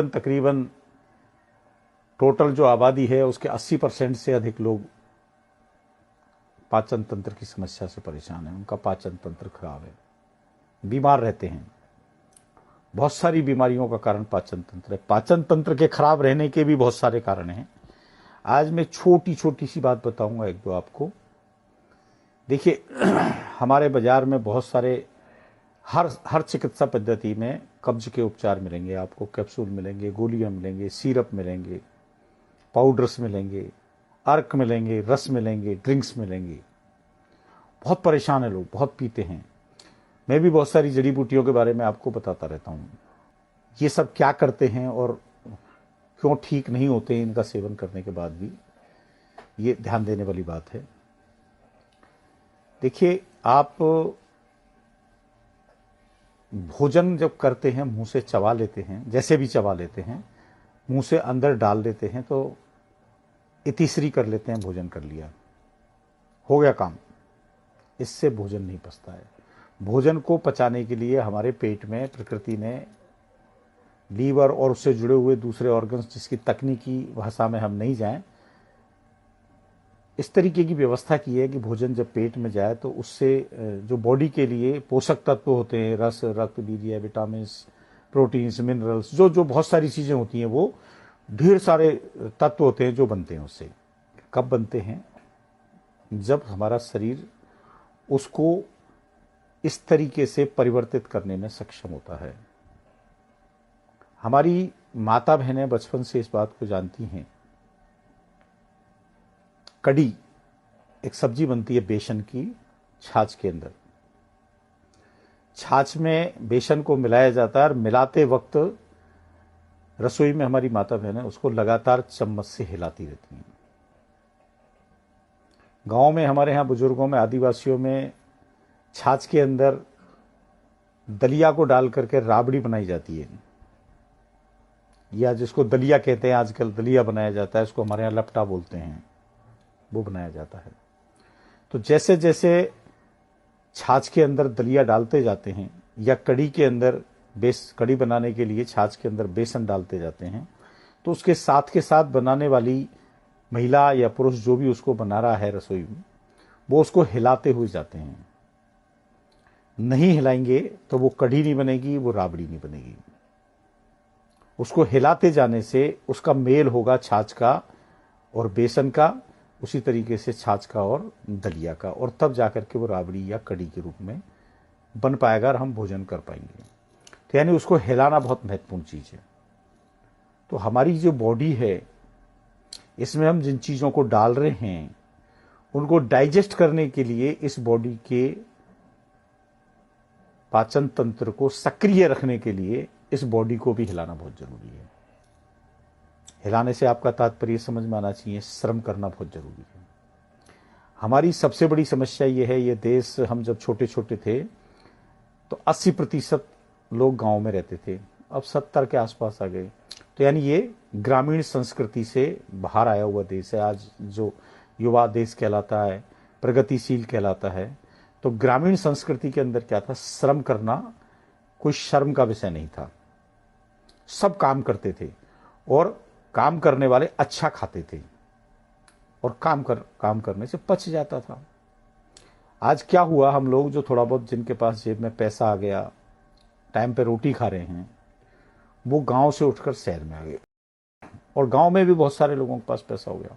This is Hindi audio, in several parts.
तकरीबन टोटल जो आबादी है उसके 80% से अधिक लोग पाचन तंत्र की समस्या से परेशान हैं। उनका पाचन तंत्र खराब है, बीमार रहते हैं। बहुत सारी बीमारियों का कारण पाचन तंत्र है। पाचन तंत्र के खराब रहने के भी बहुत सारे कारण हैं। आज मैं छोटी छोटी सी बात बताऊंगा एक दो आपको। देखिए, हमारे बाजार में बहुत सारे हर चिकित्सा पद्धति में कब्ज के उपचार मिलेंगे आपको। कैप्सूल मिलेंगे, गोलियां मिलेंगे, सिरप मिलेंगे, पाउडर्स मिलेंगे, अर्क मिलेंगे, रस मिलेंगे, ड्रिंक्स मिलेंगे। बहुत परेशान है लोग, बहुत पीते हैं। मैं भी बहुत सारी जड़ी बूटियों के बारे में आपको बताता रहता हूँ। ये सब क्या करते हैं और क्यों ठीक नहीं होते हैं इनका सेवन करने के बाद भी, ये ध्यान देने वाली बात है। देखिए, आप भोजन जब करते हैं, मुंह से चबा लेते हैं, जैसे भी चबा लेते हैं, मुंह से अंदर डाल देते हैं तो इतिश्री कर लेते हैं, भोजन कर लिया, हो गया काम। इससे भोजन नहीं पचता है। भोजन को पचाने के लिए हमारे पेट में प्रकृति ने लीवर और उससे जुड़े हुए दूसरे ऑर्गन्स, जिसकी तकनीकी भाषा में हम नहीं जाएं, इस तरीके की व्यवस्था की है कि भोजन जब पेट में जाए तो उससे जो बॉडी के लिए पोषक तत्व होते हैं, रस, रक्त, वीर्य, विटामिन्स, प्रोटीन्स, मिनरल्स, जो बहुत सारी चीज़ें होती हैं, वो ढेर सारे तत्व होते हैं जो बनते हैं उससे। कब बनते हैं? जब हमारा शरीर उसको इस तरीके से परिवर्तित करने में सक्षम होता है। हमारी माता बहनें बचपन से इस बात को जानती हैं। कड़ी एक सब्जी बनती है बेसन की, छाछ के अंदर। छाछ में बेसन को मिलाया जाता है और मिलाते वक्त रसोई में हमारी माता बहनें उसको लगातार चम्मच से हिलाती रहती हैं। गांव में, हमारे यहाँ बुजुर्गों में, आदिवासियों में छाछ के अंदर दलिया को डाल करके राबड़ी बनाई जाती है, या जिसको दलिया कहते हैं आजकल, दलिया बनाया जाता है। इसको हमारे यहाँ लपटा बोलते हैं, वो बनाया जाता है। तो जैसे जैसे छाछ के अंदर दलिया डालते जाते हैं, या कड़ी के अंदर कड़ी बनाने के लिए छाछ के अंदर बेसन डालते जाते हैं, तो उसके साथ के साथ बनाने वाली महिला या पुरुष जो भी उसको बना रहा है रसोई में, वो उसको हिलाते हुए जाते हैं। नहीं हिलाएंगे तो वो कढ़ी नहीं बनेगी, वो राबड़ी नहीं बनेगी। उसको हिलाते जाने से उसका मेल होगा छाछ का और बेसन का, उसी तरीके से छाछ का और दलिया का, और तब जाकर के वो राबड़ी या कड़ी के रूप में बन पाएगा और हम भोजन कर पाएंगे। तो यानी उसको हिलाना बहुत महत्वपूर्ण चीज़ है। तो हमारी जो बॉडी है, इसमें हम जिन चीज़ों को डाल रहे हैं, उनको डाइजेस्ट करने के लिए इस बॉडी के पाचन तंत्र को सक्रिय रखने के लिए इस बॉडी को भी हिलाना बहुत जरूरी है। हिलाने से आपका तात्पर्य समझ में आना चाहिए, श्रम करना बहुत जरूरी है। हमारी सबसे बड़ी समस्या ये है, ये देश, हम जब छोटे छोटे थे तो 80% लोग गांव में रहते थे, अब 70 के आसपास आ गए। तो यानी ये ग्रामीण संस्कृति से बाहर आया हुआ देश है। आज जो युवा देश कहलाता है, प्रगतिशील कहलाता है, तो ग्रामीण संस्कृति के अंदर क्या था? श्रम करना कोई शर्म का विषय नहीं था। सब काम करते थे और काम करने वाले अच्छा खाते थे और काम करने से पच जाता था। आज क्या हुआ, हम लोग जो थोड़ा बहुत, जिनके पास जेब में पैसा आ गया, टाइम पे रोटी खा रहे हैं, वो गांव से उठकर शहर में आ गए। और गांव में भी बहुत सारे लोगों के पास पैसा हो गया।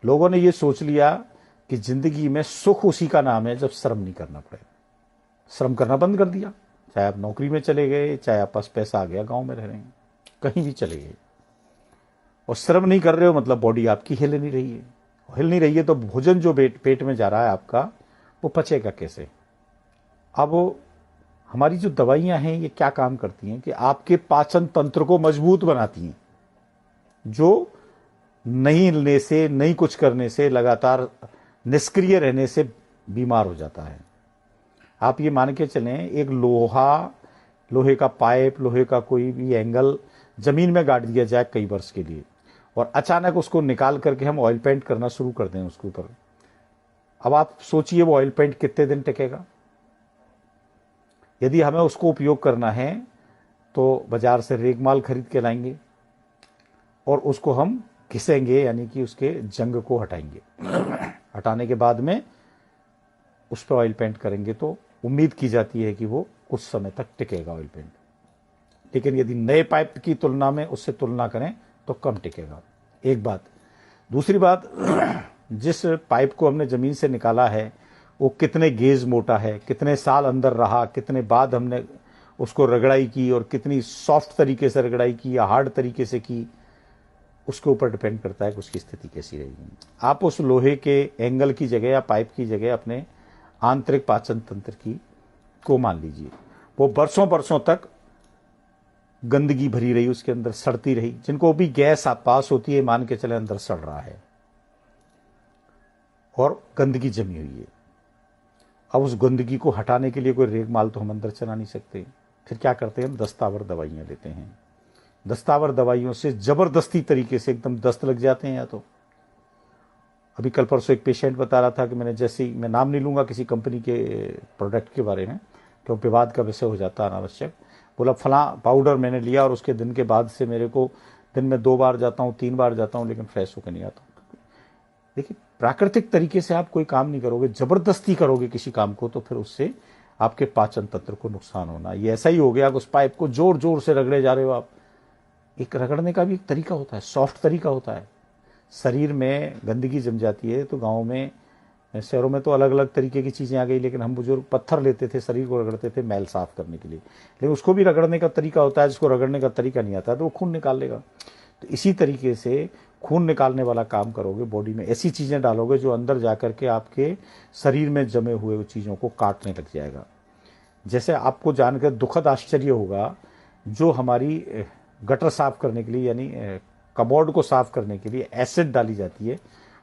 लोगों ने ये सोच लिया कि जिंदगी में सुख उसी का नाम है जब श्रम नहीं करना पड़े। श्रम करना बंद कर दिया। चाहे आप नौकरी में चले गए, चाहे आप पास पैसा आ गया, गांव में रह रहे हैं, कहीं भी चले गए, और श्रम नहीं कर रहे हो, मतलब बॉडी आपकी हिल नहीं रही है। हिल नहीं रही है तो भोजन जो पेट में जा रहा है आपका, वो पचेगा कैसे? अब हमारी जो दवाइयां हैं, ये क्या काम करती हैं कि आपके पाचन तंत्र को मजबूत बनाती हैं, जो नहीं हिलने से, नहीं कुछ करने से, लगातार निष्क्रिय रहने से बीमार हो जाता है। आप ये मान के चलें, एक लोहे का पाइप, लोहे का कोई भी एंगल जमीन में गाड़ दिया जाए कई वर्ष के लिए, और अचानक उसको निकाल करके हम ऑयल पेंट करना शुरू कर दें उसके ऊपर, अब आप सोचिए वो ऑयल पेंट कितने दिन टिकेगा? यदि हमें उसको उपयोग करना है तो बाजार से रेगमाल खरीद के लाएंगे और उसको हम घिसेंगे, यानी कि उसके जंग को हटाएंगे। हटाने के बाद में उस पर ऑयल पेंट करेंगे तो उम्मीद की जाती है कि वो कुछ समय तक टिकेगा ऑयल पेंट। लेकिन यदि नए पाइप की तुलना में उससे तुलना करें तो कम टिकेगा, एक बात। दूसरी बात, जिस पाइप को हमने ज़मीन से निकाला है वो कितने गेज मोटा है, कितने साल अंदर रहा, कितने बाद हमने उसको रगड़ाई की और कितनी सॉफ्ट तरीके से रगड़ाई की या हार्ड तरीके से की, उसके ऊपर डिपेंड करता है कि उसकी स्थिति कैसी रहेगी। आप उस लोहे के एंगल की जगह या पाइप की जगह अपने आंतरिक पाचन तंत्र की को मान लीजिए, वो बरसों बरसों तक गंदगी भरी रही, उसके अंदर सड़ती रही, जिनको भी गैस पास होती है मान के चले अंदर सड़ रहा है और गंदगी जमी हुई है। अब उस गंदगी को हटाने के लिए कोई रेगमाल तो हम अंदर चला नहीं सकते। फिर क्या करते हैं, हम दस्तावर दवाइयाँ लेते हैं। दस्तावर दवाइयों से ज़बरदस्ती तरीके से एकदम दस्त लग जाते हैं। या तो अभी कल परसों एक पेशेंट बता रहा था कि मैंने जैसे ही, मैं नाम नहीं लूँगा किसी कंपनी के प्रोडक्ट के बारे में क्योंकि विवाद का विषय हो जाता है अनावश्यक, बोला फलां पाउडर मैंने लिया और उसके दिन के बाद से मेरे को दिन में 2 बार जाता हूँ, 3 बार जाता हूँ, लेकिन फ्रेश होकर नहीं आता हूँ। देखिए, प्राकृतिक तरीके से आप कोई काम नहीं करोगे, ज़बरदस्ती करोगे किसी काम को, तो फिर उससे आपके पाचन तंत्र को नुकसान होना। ये ऐसा ही हो गया कि उस पाइप को जोर जोर से रगड़े जा रहे हो आप। एक रगड़ने का भी एक तरीका होता है, सॉफ्ट तरीका होता है। शरीर में गंदगी जम जाती है तो गाँव में, शहरों में तो अलग अलग तरीके की चीज़ें आ गई, लेकिन हम बुजुर्ग पत्थर लेते थे, शरीर को रगड़ते थे मैल साफ करने के लिए। लेकिन उसको भी रगड़ने का तरीका होता है, जिसको रगड़ने का तरीका नहीं आता तो वो खून निकाल लेगा। तो इसी तरीके से खून निकालने वाला काम करोगे, बॉडी में ऐसी चीज़ें डालोगे जो अंदर जा कर के आपके शरीर में जमे हुए चीज़ों को काटने लग जाएगा। जैसे आपको जानकर दुखद आश्चर्य होगा, जो हमारी गटर साफ करने के लिए, यानी कमोड को साफ करने के लिए एसिड डाली जाती है,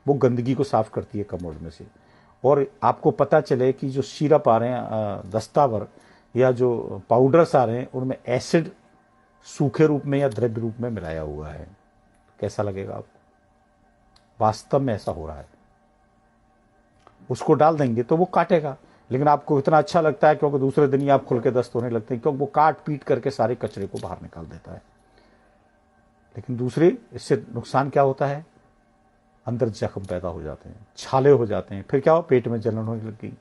वो गंदगी को साफ करती है कमोड में से। और आपको पता चले कि जो सिरप आ रहे हैं, दस्तावर या जो पाउडर्स आ रहे हैं, उनमें एसिड सूखे रूप में या द्रव्य रूप में मिलाया हुआ है। कैसा लगेगा आपको? वास्तव में ऐसा हो रहा है। उसको डाल देंगे तो वो काटेगा, लेकिन आपको इतना अच्छा लगता है क्योंकि दूसरे दिन ही आप खुल के दस्त होने लगते हैं, क्योंकि वो काट पीट करके सारे कचरे को बाहर निकाल देता है। लेकिन दूसरे, इससे नुकसान क्या होता है, अंदर जख्म पैदा हो जाते हैं, छाले हो जाते हैं, फिर क्या हो, पेट में जलन होने लग गई,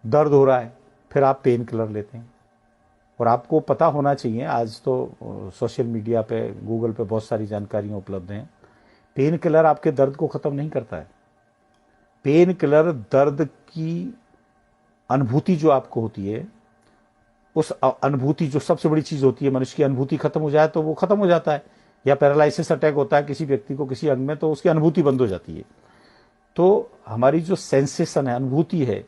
दर्द हो रहा है, फिर आप पेन किलर लेते हैं। और आपको पता होना चाहिए, आज तो सोशल मीडिया पे, गूगल पे बहुत सारी जानकारियाँ उपलब्ध हैं, पेन किलर आपके दर्द को ख़त्म नहीं करता है। पेन किलर दर्द की अनुभूति जो आपको होती है, उस अनुभूति, जो सबसे बड़ी चीज़ होती है, मनुष्य की अनुभूति खत्म हो जाए तो वो खत्म हो जाता है। या पैरालिसिस अटैक होता है किसी व्यक्ति को किसी अंग में, तो उसकी अनुभूति बंद हो जाती है। तो हमारी जो सेंसेशन है, अनुभूति है,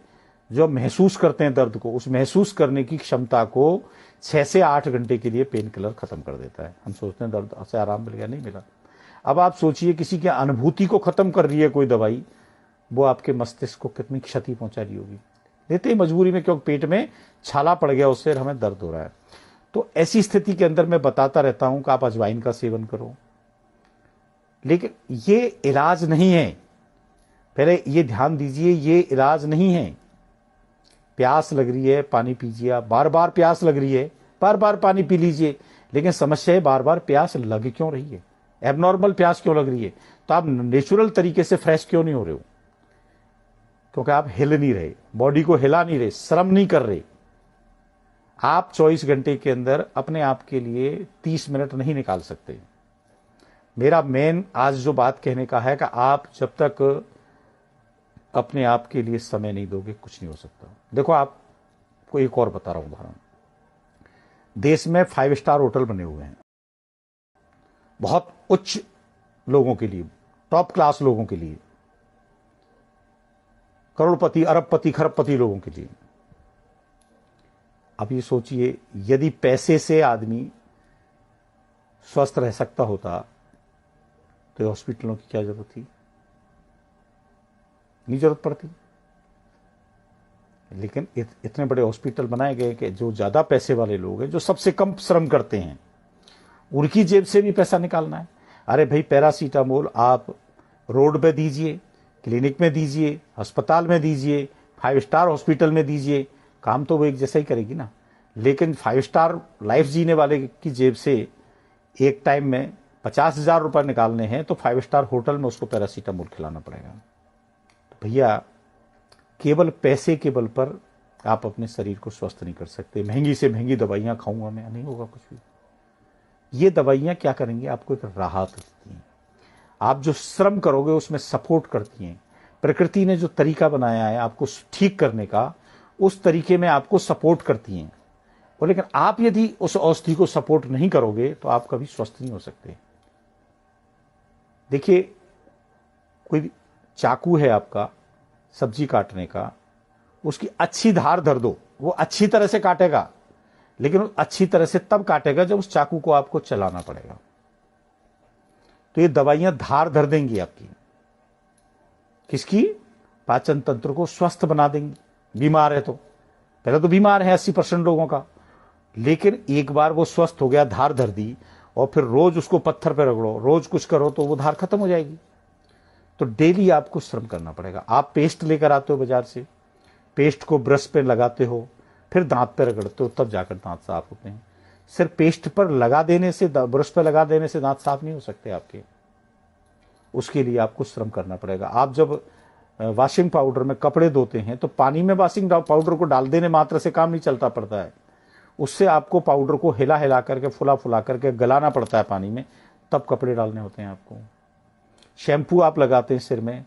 जो महसूस करते हैं दर्द को, उस महसूस करने की क्षमता को 6 से 8 घंटे के लिए पेन किलर खत्म कर देता है। हम सोचते हैं दर्द से आराम मिल गया, नहीं मिला। अब आप सोचिए, किसी की अनुभूति को खत्म कर रही है कोई दवाई, वो आपके मस्तिष्क को कितनी क्षति पहुंचा रही होगी। लेते ही मजबूरी में, क्योंकि पेट में छाला पड़ गया, उससे हमें दर्द हो रहा है। तो ऐसी स्थिति के अंदर मैं बताता रहता हूं कि आप अजवाइन का सेवन करो, लेकिन ये इलाज नहीं है। पहले ये ध्यान दीजिए, ये इलाज नहीं है। प्यास लग रही है, पानी पीजिए। आप बार बार प्यास लग रही है, बार बार पानी पी लीजिए, लेकिन समस्या है बार बार प्यास लग क्यों रही है, एबनॉर्मल प्यास क्यों लग रही है? तो आप नेचुरल तरीके से फ्रेश क्यों नहीं हो रहे हो? क्योंकि आप हिल नहीं रहे, बॉडी को हिला नहीं रहे, श्रम नहीं कर रहे। आप 24 घंटे के अंदर अपने आप के लिए 30 मिनट नहीं निकाल सकते। मेरा मेन आज जो बात कहने का है कि आप जब तक अपने आप के लिए समय नहीं दोगे, कुछ नहीं हो सकता। देखो, आपको एक और बता रहा हूं उदाहरण। देश में 5 स्टार होटल बने हुए हैं, बहुत उच्च लोगों के लिए, टॉप क्लास लोगों के लिए, करोड़पति, अरबपति, खरबपति लोगों के लिए। अब ये सोचिए, यदि पैसे से आदमी स्वस्थ रह सकता होता तो हॉस्पिटलों की क्या जरूरत थी? नहीं जरूरत पड़ती। लेकिन इतने बड़े हॉस्पिटल बनाए गए कि जो ज्यादा पैसे वाले लोग हैं, जो सबसे कम श्रम करते हैं, उनकी जेब से भी पैसा निकालना है। अरे भाई, पैरासीटामोल आप रोड पे दीजिए, क्लिनिक में दीजिए, अस्पताल में दीजिए, 5 स्टार हॉस्पिटल में दीजिए, काम तो वो एक जैसा ही करेगी ना, लेकिन 5 स्टार लाइफ जीने वाले की जेब से एक टाइम में 50,000 रुपये निकालने हैं तो 5 स्टार होटल में उसको पैरासीटामोल खिलाना पड़ेगा। तो भैया केवल पैसे के बल पर आप अपने शरीर को स्वस्थ नहीं कर सकते। महंगी से महंगी दवाइयाँ खाऊंगा मैं, नहीं होगा कुछ भी। ये दवाइयाँ क्या करेंगी, आपको एक राहत देती हैं। आप जो श्रम करोगे उसमें सपोर्ट करती हैं। प्रकृति ने जो तरीका बनाया है आपको ठीक करने का, उस तरीके में आपको सपोर्ट करती हैं। और लेकिन आप यदि उस औषधि को सपोर्ट नहीं करोगे तो आप कभी स्वस्थ नहीं हो सकते। देखिए, कोई चाकू है आपका सब्जी काटने का, उसकी अच्छी धार धर दो, वो अच्छी तरह से काटेगा, लेकिन अच्छी तरह से तब काटेगा जब उस चाकू को आपको चलाना पड़ेगा। तो ये दवाइयां धार धर देंगी आपकी, किसकी? पाचन तंत्र को स्वस्थ बना देंगी। बीमार है तो पहले तो बीमार है 80% लोगों का, लेकिन एक बार वो स्वस्थ हो गया, धार धर दी, और फिर रोज उसको पत्थर पे रगड़ो, रोज कुछ करो तो वो धार खत्म हो जाएगी। तो डेली आपको श्रम करना पड़ेगा। आप पेस्ट लेकर आते हो बाजार से, पेस्ट को ब्रश पे लगाते हो, फिर दांत पे रगड़ते हो, तब जाकर दांत साफ होते हैं। सिर्फ पेस्ट पर लगा देने से, ब्रश पे लगा देने से दांत साफ नहीं हो सकते आपके। उसके लिए आपको श्रम करना पड़ेगा। आप जब वॉशिंग पाउडर में कपड़े धोते हैं तो पानी में वॉशिंग पाउडर को डाल देने मात्र से काम नहीं चलता पड़ता है। उससे आपको पाउडर को हिला हिला करके, फुला फुला करके गलाना पड़ता है पानी में, तब कपड़े डालने होते हैं आपको। शैम्पू आप लगाते हैं सिर में,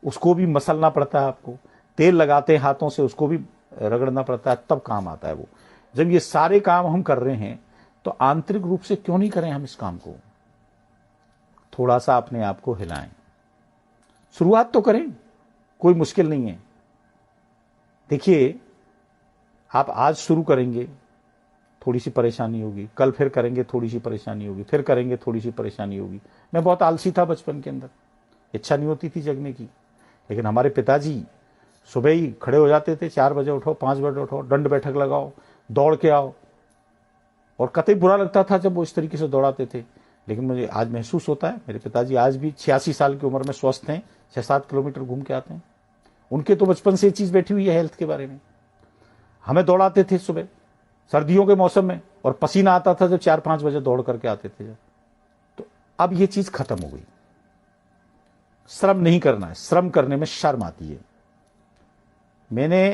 उसको भी मसलना पड़ता है आपको। तेल लगाते हैं हाथों से, उसको भी रगड़ना पड़ता है, तब काम आता है वो। जब ये सारे काम हम कर रहे हैं तो आंतरिक रूप से क्यों नहीं करें हम इस काम को? थोड़ा सा अपने आप को हिलाएं, शुरुआत तो करें, कोई मुश्किल नहीं है। देखिए, आप आज शुरू करेंगे, थोड़ी सी परेशानी होगी, कल फिर करेंगे, थोड़ी सी परेशानी होगी, फिर करेंगे, थोड़ी सी परेशानी होगी। मैं बहुत आलसी था बचपन के अंदर, इच्छा नहीं होती थी जगने की, लेकिन हमारे पिताजी सुबह ही खड़े हो जाते थे, 4 बजे उठो, 5 बजे उठो, दंड बैठक लगाओ, दौड़ के आओ। और कतई बुरा लगता था जब वो इस तरीके से दौड़ाते थे, लेकिन मुझे आज महसूस होता है मेरे पिताजी आज भी 86 साल की उम्र में स्वस्थ हैं, 6-7 किलोमीटर घूम के आते हैं। उनके तो बचपन से ये चीज़ बैठी हुई है हेल्थ के बारे में। हमें दौड़ाते थे सुबह सर्दियों के मौसम में, और पसीना आता था जब 4-5 बजे दौड़ करके आते थे जब। तो अब ये चीज़ खत्म हो गई। श्रम नहीं करना है, श्रम करने में शर्म आती है। मैंने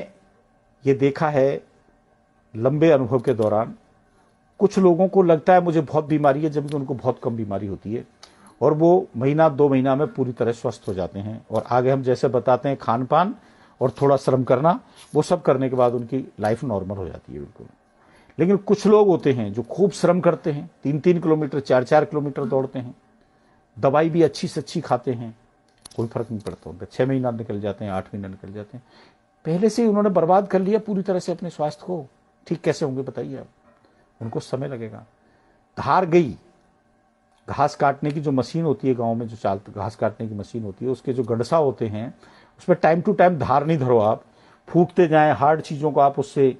ये देखा है लंबे अनुभव के दौरान, कुछ लोगों को लगता है मुझे बहुत बीमारी है, जबकि उनको बहुत कम बीमारी होती है, और वो महीना 2 महीना में पूरी तरह स्वस्थ हो जाते हैं। और आगे हम जैसे बताते हैं, खान पान और थोड़ा श्रम करना, वो सब करने के बाद उनकी लाइफ नॉर्मल हो जाती है बिल्कुल। लेकिन कुछ लोग होते हैं जो खूब श्रम करते हैं, 3-3 किलोमीटर 4-4 किलोमीटर दौड़ते हैं, दवाई भी अच्छी से अच्छी खाते हैं, कोई फर्क नहीं पड़ता उनका। 6 महीना निकल जाते हैं, 8 महीना निकल जाते हैं, पहले से ही उन्होंने बर्बाद कर लिया पूरी तरह से अपने स्वास्थ्य को। ठीक कैसे होंगे बताइए आप? उनको समय लगेगा। धार गई, घास काटने की जो मशीन होती है गांव में, जो चालती घास काटने की मशीन होती है, उसके जो गंडसा होते हैं उसमें टाइम टू टाइम धार नहीं धरो आप, फूटते जाएं, हार्ड चीज़ों को आप उससे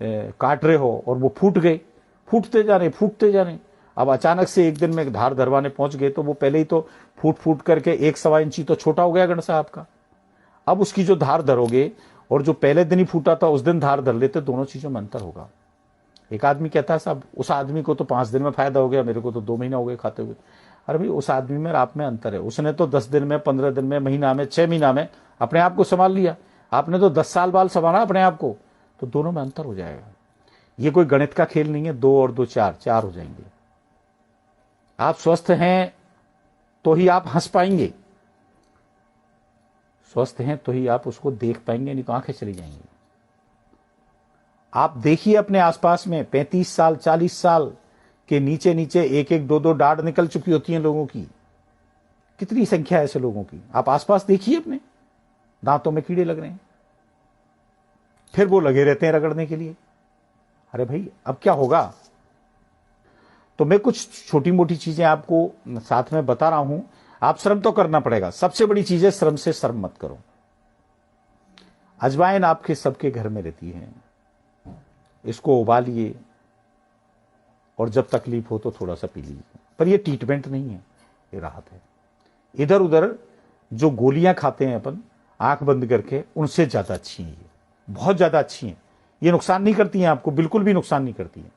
काट रहे हो और वो फूट गए, फूटते जा रहे। अब अचानक से एक दिन में धार धरवाने पहुंच गए तो वो पहले ही तो फूट करके 1-1.25 इंची तो छोटा हो गया गंडसा आपका। अब उसकी जो धार धरोगे और जो पहले दिन ही फूटा था उस दिन धार धर लेते, दोनों चीज़ों में अंतर होगा। एक आदमी कहता है साहब उस आदमी को तो 5 दिन में फायदा हो गया, मेरे को तो 2 महीना हो गए खाते हुए। अरे भाई, उस आदमी में और आप में अंतर है। उसने तो 10 दिन में, 15 दिन में, महीना में, 6 महीना में अपने आप को संभाल लिया, आपने तो 10 साल बाद संभाला अपने आप को। तो दोनों में अंतर हो जाएगा। ये कोई गणित का खेल नहीं है, 2 और 2 4 हो जाएंगे। आप स्वस्थ हैं तो ही आप हंस पाएंगे, स्वस्थ हैं तो ही आप उसको देख पाएंगे, नहीं तो आंखें चली जाएंगी। आप देखिए अपने आसपास में 35 साल 40 साल के नीचे 1-1 2-2 दाढ़ निकल चुकी होती हैं लोगों की। कितनी संख्या है ऐसे लोगों की? आप आसपास देखिए, अपने दांतों में कीड़े लग रहे हैं, फिर वो लगे रहते हैं रगड़ने के लिए। अरे भाई, अब क्या होगा? तो मैं कुछ छोटी मोटी चीजें आपको साथ में बता रहा हूं। आप श्रम तो करना पड़ेगा। सबसे बड़ी चीज है, श्रम से शर्म मत करो। अजवाइन आपके सबके घर में रहती है, इसको उबालिए और जब तकलीफ हो तो थोड़ा सा पी लीजिए। पर ये ट्रीटमेंट नहीं है, ये राहत है। इधर उधर जो गोलियां खाते हैं अपन आंख बंद करके, उनसे ज्यादा अच्छी हैं, ये बहुत ज्यादा अच्छी हैं। ये नुकसान नहीं करती हैं आपको, बिल्कुल भी नुकसान नहीं करती हैं।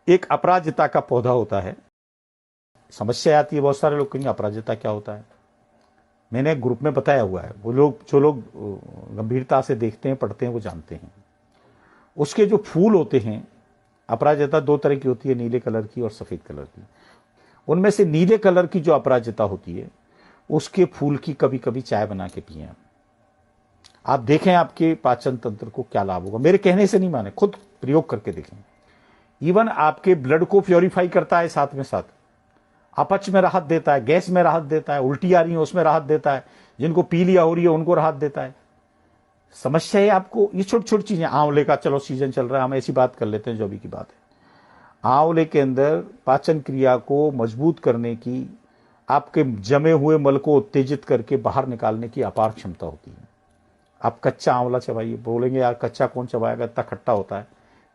एक अपराजिता का पौधा होता है। समस्या आती है, बहुत सारे लोग कहेंगे अपराजिता क्या होता है। मैंने ग्रुप में बताया हुआ है, वो लोग जो लोग गंभीरता से देखते हैं, पढ़ते हैं, वो जानते हैं। उसके जो फूल होते हैं, अपराजिता 2 तरह की होती है, नीले कलर की और सफेद कलर की। उनमें से नीले कलर की जो अपराजिता होती है, उसके फूल की कभी कभी चाय बना के पिए आप देखें आपके पाचन तंत्र को क्या लाभ होगा। मेरे कहने से नहीं माने, खुद प्रयोग करके देखें। इवन आपके ब्लड को प्योरीफाई करता है, साथ में साथ अपच में राहत देता है, गैस में राहत देता है, उल्टी आ रही है उसमें राहत देता है, जिनको पीलिया हो रही है उनको राहत देता है। समस्या है आपको ये छोटी छोटी चीजें। आंवले का चलो सीजन चल रहा है, हम ऐसी बात कर लेते हैं जो अभी की बात है। आंवले के अंदर पाचन क्रिया को मजबूत करने की, आपके जमे हुए मल को उत्तेजित करके बाहर निकालने की अपार क्षमता होती है। आप कच्चा आंवला चबाइए, बोलेंगे यार कच्चा कौन चबाएगा, इतना खट्टा होता है,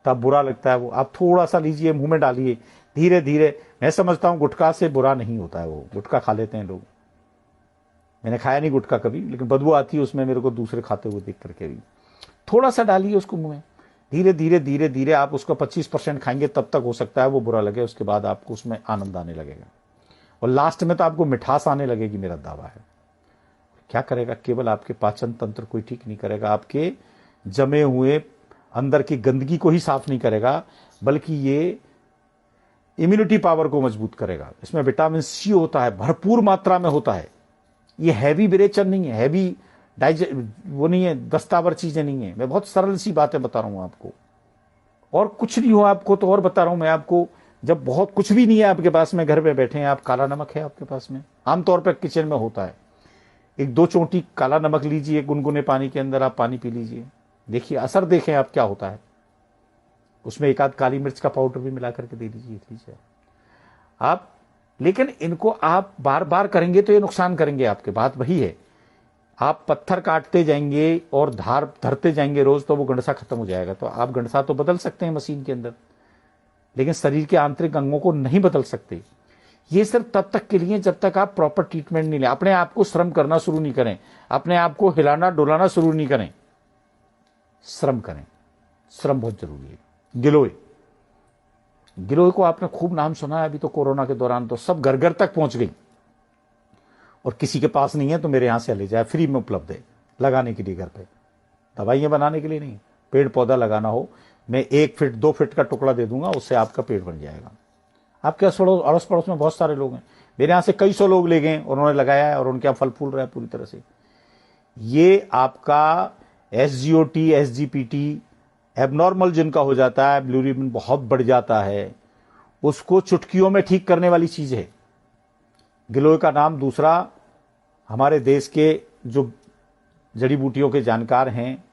तब बुरा लगता है वो। आप थोड़ा सा लीजिए, मुंह में डालिए, धीरे धीरे। मैं समझता हूं गुटखा से बुरा नहीं होता है वो, गुटखा खा लेते हैं लोग, मैंने खाया नहीं गुटखा कभी, लेकिन बदबू आती है उसमें मेरे को दूसरे खाते हुए देख करके भी। थोड़ा सा डालिए उसको मुंह में, धीरे धीरे धीरे धीरे आप उसको 25% खाएंगे, तब तक हो सकता है वो बुरा लगे, उसके बाद आपको उसमें आनंद आने लगेगा और लास्ट में तो आपको मिठास आने लगेगी, मेरा दावा है। क्या करेगा, केवल आपके पाचन तंत्र को ही ठीक नहीं करेगा, आपके जमे हुए अंदर की गंदगी को ही साफ नहीं करेगा, बल्कि ये इम्यूनिटी पावर को मजबूत करेगा। इसमें विटामिन सी होता है, भरपूर मात्रा में होता है। ये हैवी विरेचन नहीं है, हैवी वो नहीं है, दस्तावर चीजें नहीं है। मैं बहुत सरल सी बातें बता रहा हूं आपको, और कुछ नहीं हो आपको तो और बता रहा हूं मैं आपको। जब बहुत कुछ भी नहीं है आपके पास में, घर पे बैठे हैं आप, काला नमक है आपके पास में, आमतौर पर किचन में होता है, 1-2 चोटी काला नमक लीजिए, गुनगुने पानी के अंदर आप पानी पी लीजिए, देखिए असर देखें आप क्या होता है। उसमें 1-आध काली मिर्च का पाउडर भी मिला करके दे लीजिए आप। लेकिन इनको आप बार बार करेंगे तो ये नुकसान करेंगे आपके। बात वही है, आप पत्थर काटते जाएंगे और धार धरते जाएंगे रोज, तो वो गंडसा खत्म हो जाएगा। तो आप गंडसा तो बदल सकते हैं मशीन के अंदर, लेकिन शरीर के आंतरिक अंगों को नहीं बदल सकते। ये सिर्फ तब तक के लिए जब तक आप प्रॉपर ट्रीटमेंट नहीं लें, अपने आप को श्रम करना शुरू नहीं करें, अपने आप को हिलाना डुलाना शुरू नहीं करें। श्रम करें, श्रम बहुत जरूरी है। गिलोय, गिलोय को आपने खूब नाम सुना है, अभी तो कोरोना के दौरान तो सब घर घर तक पहुंच गई। और किसी के पास नहीं है तो मेरे यहां से ले जाए, फ्री में उपलब्ध है लगाने के लिए घर पे, दवाइयां बनाने के लिए नहीं। पेड़ पौधा लगाना हो, मैं 1 फीट 2 फीट का टुकड़ा दे दूंगा, उससे आपका पेड़ बन जाएगा। आपके अड़ोस पड़ोस में बहुत सारे लोग हैं, मेरे यहां से कई सौ लोग ले गए, उन्होंने लगाया है और उनके यहाँ फल फूल रहा है पूरी तरह से। ये आपका SGOT SGPT एबनॉर्मल जिनका हो जाता है, बिलिरुबिन बहुत बढ़ जाता है, उसको चुटकियों में ठीक करने वाली चीज है गिलोय का नाम। दूसरा, हमारे देश के जो जड़ी बूटियों के जानकार हैं,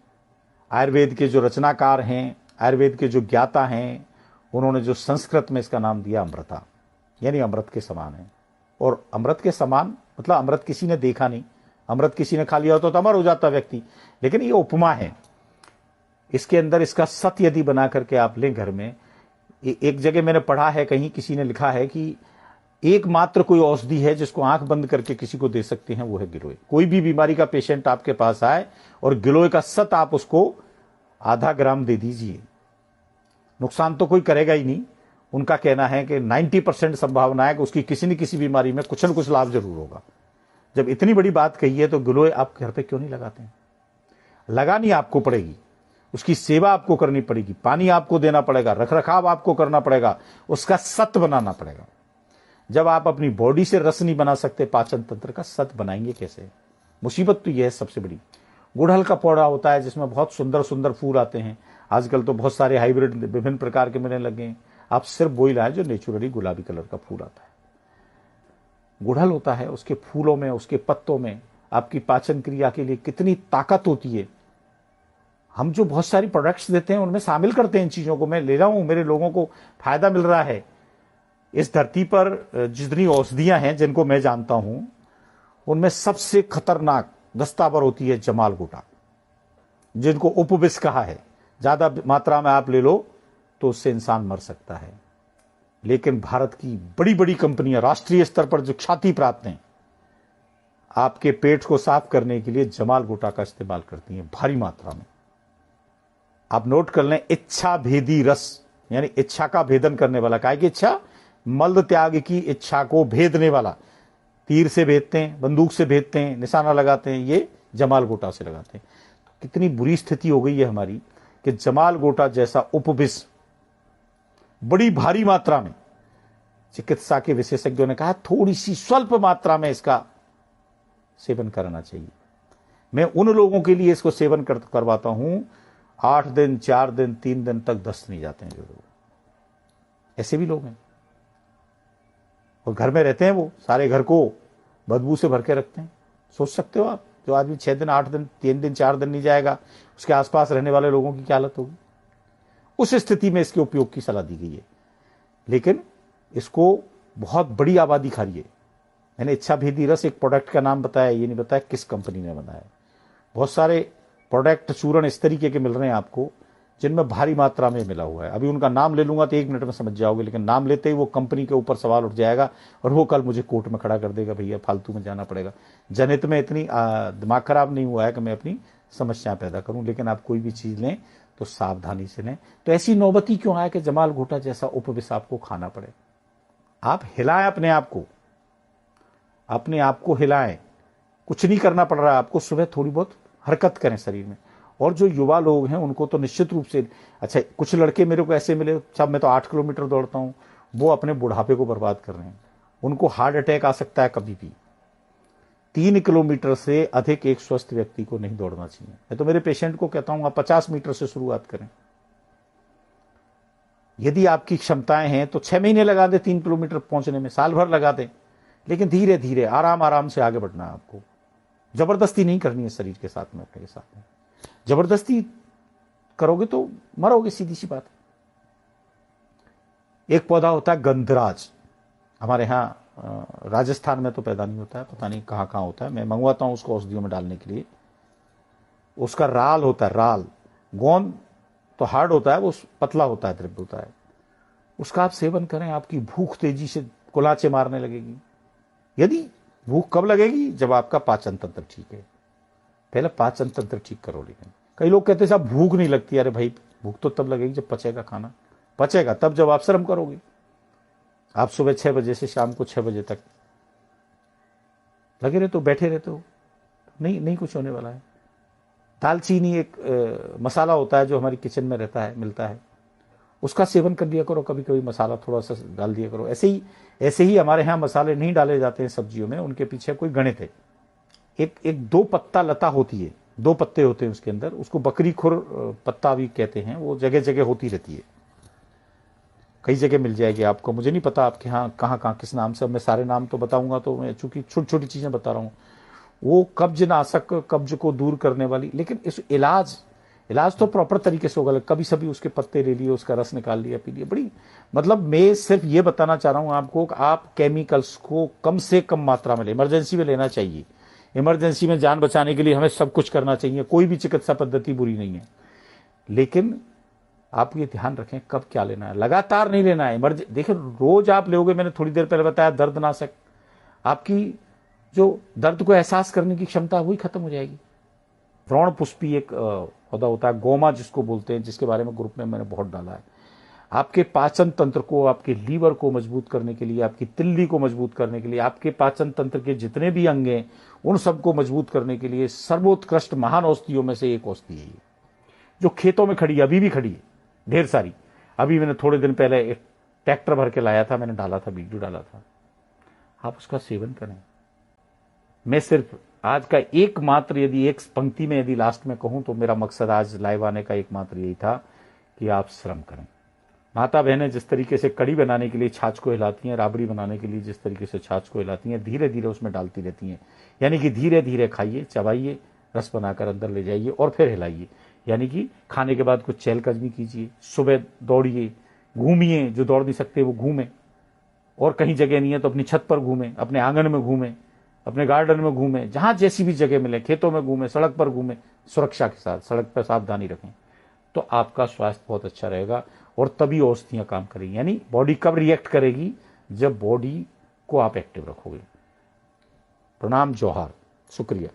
आयुर्वेद के जो रचनाकार हैं, आयुर्वेद के जो ज्ञाता हैं, उन्होंने जो संस्कृत में इसका नाम दिया अमृता, यानी अमृत के समान है। और अमृत के समान मतलब अमृत किसी ने देखा नहीं, अमृत किसी ने खा लिया होता तो अमर हो जाता व्यक्ति, लेकिन ये उपमा है। इसके अंदर इसका सत्य यदि बना करके आप लें घर में, एक जगह मैंने पढ़ा है, कहीं किसी ने लिखा है कि एकमात्र कोई औषधि है जिसको आंख बंद करके किसी को दे सकते हैं, वो है गिलोय। कोई भी बीमारी का पेशेंट आपके पास आए और गिलोय का सत आप उसको आधा ग्राम दे दीजिए, नुकसान तो कोई करेगा ही नहीं। उनका कहना है कि 90% संभावना है कि उसकी किसी न किसी बीमारी में कुछ न कुछ लाभ जरूर होगा। जब इतनी बड़ी बात कही है तो गिलोय आप घर पे क्यों नहीं लगाते हैं? लगानी आपको पड़ेगी, उसकी सेवा आपको करनी पड़ेगी, पानी आपको देना पड़ेगा, रखरखाव आपको करना पड़ेगा, उसका सत बनाना पड़ेगा। जब आप अपनी बॉडी से रस नहीं बना सकते, पाचन तंत्र का सत बनाएंगे कैसे? मुसीबत तो यह है सबसे बड़ी। गुड़हल का पौधा होता है जिसमें बहुत सुंदर सुंदर फूल आते हैं, आजकल तो बहुत सारे हाइब्रिड विभिन्न प्रकार के मिलने लगे हैं। आप सिर्फ वही लाए जो नेचुरली गुलाबी कलर का फूल आता है। गुड़हल होता है, उसके फूलों में, उसके पत्तों में आपकी पाचन क्रिया के लिए कितनी ताकत होती है। हम जो बहुत सारी प्रोडक्ट्स देते हैं उनमें शामिल करते हैं इन चीजों को। मैं ले रहा हूं, मेरे लोगों को फायदा मिल रहा है। इस धरती पर जितनी औषधियां हैं जिनको मैं जानता हूं, उनमें सबसे खतरनाक दस्तावर होती है जमाल गोटा, जिनको उपविष कहा है। ज्यादा मात्रा में आप ले लो तो उससे इंसान मर सकता है। लेकिन भारत की बड़ी बड़ी कंपनियां राष्ट्रीय स्तर पर जो ख्याति प्राप्त हैं, आपके पेट को साफ करने के लिए जमाल गोटा का इस्तेमाल करती हैं भारी मात्रा में। आप नोट कर लें, इच्छा भेदी रस, यानी इच्छा का भेदन करने वाला। काय की इच्छा? मल त्याग की इच्छा को भेदने वाला। तीर से भेदते हैं, बंदूक से भेदते हैं, निशाना लगाते हैं, ये जमाल गोटा से लगाते हैं। तो कितनी बुरी स्थिति हो गई है हमारी कि जमाल गोटा जैसा उपविष बड़ी भारी मात्रा में, चिकित्सा के विशेषज्ञों ने कहा थोड़ी सी स्वल्प मात्रा में इसका सेवन करना चाहिए। मैं उन लोगों के लिए इसको सेवन करवाता हूं 8 दिन, 4 दिन, 3 दिन तक दस्त नहीं जाते हैं जो लोग, ऐसे भी लोग हैं। और घर में रहते हैं, वो सारे घर को बदबू से भर के रखते हैं। सोच सकते हो आप, जो आदमी 6 दिन, 8 दिन, 3 दिन, 4 दिन नहीं जाएगा, उसके आसपास रहने वाले लोगों की क्या हालत होगी। उस स्थिति में इसके उपयोग की सलाह दी गई है, लेकिन इसको बहुत बड़ी आबादी खा रही है। मैंने इच्छा भेदी रस एक प्रोडक्ट का नाम बताया, ये नहीं बताया किस कंपनी ने बनाया। बहुत सारे प्रोडक्ट चूर्ण इस तरीके के मिल रहे हैं आपको, जिनमें भारी मात्रा में मिला हुआ है। अभी उनका नाम ले लूंगा तो 1 मिनट में समझ जाओगे, लेकिन नाम लेते ही वो कंपनी के ऊपर सवाल उठ जाएगा और वो कल मुझे कोर्ट में खड़ा कर देगा, भैया फालतू में जाना पड़ेगा। जनहित में इतनी दिमाग खराब नहीं हुआ है कि मैं अपनी समस्या पैदा करूं, लेकिन आप कोई भी चीज लें तो सावधानी से लें। तो ऐसी नौबती क्यों आया कि जमाल घोटा जैसा उपविष आपको खाना पड़े। आप हिलाएं अपने आप को हिलाएं, कुछ नहीं करना पड़ रहा है आपको, सुबह थोड़ी बहुत हरकत करें शरीर में। और जो युवा लोग हैं उनको तो निश्चित रूप से, अच्छा कुछ लड़के मेरे को ऐसे मिले, साहब मैं तो 8 किलोमीटर दौड़ता हूं, वो अपने बुढ़ापे को बर्बाद कर रहे हैं। उनको हार्ट अटैक आ सकता है कभी भी। 3 किलोमीटर से अधिक एक स्वस्थ व्यक्ति को नहीं दौड़ना चाहिए। मैं तो मेरे पेशेंट को कहता हूं आप 50 मीटर से शुरुआत करें। यदि आपकी क्षमताएं हैं तो 6 महीने लगा दे 3 किलोमीटर पहुंचने में, साल भर लगा दे, लेकिन धीरे धीरे आराम से आगे बढ़ना है आपको। जबरदस्ती नहीं करनी है शरीर के साथ में, अपने के साथ में। जबरदस्ती करोगे तो मरोगे, सीधी सी बात। एक पौधा होता है गंधराज, हमारे यहाँ राजस्थान में तो पैदा नहीं होता है, पता नहीं कहाँ कहाँ होता है। मैं मंगवाता हूँ उसको औषधियों में डालने के लिए। उसका राल होता है, राल। गोंद तो हार्ड होता है, वो पतला होता है, द्रव्य होता है। उसका आप सेवन करें, आपकी भूख तेजी से कुलाचे मारने लगेगी। यदि भूख कब लगेगी? जब आपका पाचन तंत्र ठीक है। पहले पाचन तंत्र ठीक करो। लेकिन कई लोग कहते हैं साहब भूख नहीं लगती। अरे भाई भूख तो तब लगेगी जब पचेगा खाना। पचेगा तब जब आप श्रम करोगे। आप सुबह 6 बजे से शाम को 6 बजे तक लगे रहते हो, बैठे रहते हो, नहीं कुछ होने वाला है। दालचीनी एक मसाला होता है जो हमारी किचन में रहता है, मिलता है, उसका सेवन कर लिया करो। कभी कभी मसाला थोड़ा सा डाल दिया करो। ऐसे ही हमारे यहाँ मसाले नहीं डाले जाते हैं सब्जियों में, उनके पीछे कोई गणित है। एक 2 पत्ता लता होती है, 2 पत्ते होते हैं उसके अंदर, उसको बकरी खुर पत्ता भी कहते हैं। वो जगह जगह होती रहती है, कई जगह मिल जाएगी आपको। मुझे नहीं पता आपके यहाँ कहाँ किस नाम से, मैं सारे नाम तो बताऊंगा तो मैं चूंकि छोटी छोटी चीजें बता रहा हूँ। वो कब्ज नाशक, कब्ज को दूर करने वाली। लेकिन इस इलाज तो प्रॉपर तरीके से होगा। कभी सभी उसके पत्ते ले लिए, उसका रस निकाल लिया, पी लिया, बड़ी मतलब मैं सिर्फ ये बताना चाह रहा हूं आपको कि आप केमिकल्स को कम से कम मात्रा में ले। इमरजेंसी में लेना चाहिए। इमरजेंसी में जान बचाने के लिए हमें सब कुछ करना चाहिए, कोई भी चिकित्सा पद्धति बुरी नहीं है, लेकिन आप ये ध्यान रखें कब क्या लेना है। लगातार नहीं लेना है। देखिए रोज आप लोगे, मैंने थोड़ी देर पहले बताया दर्दनाशक, आपकी जो दर्द को एहसास करने की क्षमता वही खत्म हो जाएगी। व्रण पुष्पी एक पौधा होता है, गोमा जिसको बोलते हैं, जिसके बारे में ग्रुप में मैंने बहुत डाला है। आपके पाचन तंत्र को, आपके लीवर को मजबूत करने के लिए, आपकी तिल्ली को मजबूत करने के लिए, आपके पाचन तंत्र के जितने भी अंग हैं उन सबको मजबूत करने के लिए सर्वोत्कृष्ट महान औषधियों में से एक औषधि है, जो खेतों में खड़ी है, अभी भी खड़ी है ढेर सारी। अभी मैंने थोड़े दिन पहले एक ट्रैक्टर भर के लाया था, मैंने डाला था, वीडियो डाला था। आप उसका सेवन करें। मैं सिर्फ आज का एकमात्र, यदि एक पंक्ति में यदि लास्ट में कहूं तो मेरा मकसद आज लाइव आने का एकमात्र यही था कि आप श्रम करें। माता बहनें जिस तरीके से कड़ी बनाने के लिए छाछ को हिलाती हैं, राबड़ी बनाने के लिए जिस तरीके से छाछ को हिलाती हैं, धीरे धीरे उसमें डालती रहती हैं। यानी कि धीरे धीरे खाइए, चबाइए, रस बनाकर अंदर ले जाइए और फिर हिलाइए। यानी कि खाने के बाद कुछ चहलकदमी कीजिए, सुबह दौड़िए, घूमिए, जो दौड़ नहीं सकते वो घूमें, और कहीं जगह नहीं है तो अपनी छत पर घूमें, अपने आंगन में घूमें, अपने गार्डन में घूमें, जहां जैसी भी जगह मिले, खेतों में घूमें, सड़क पर घूमें, सुरक्षा के साथ सड़क पर सावधानी रखें, तो आपका स्वास्थ्य बहुत अच्छा रहेगा। और तभी औषधियां काम करेंगी। यानी बॉडी कब रिएक्ट करेगी? जब बॉडी को आप एक्टिव रखोगे। प्रणाम, जोहार, शुक्रिया।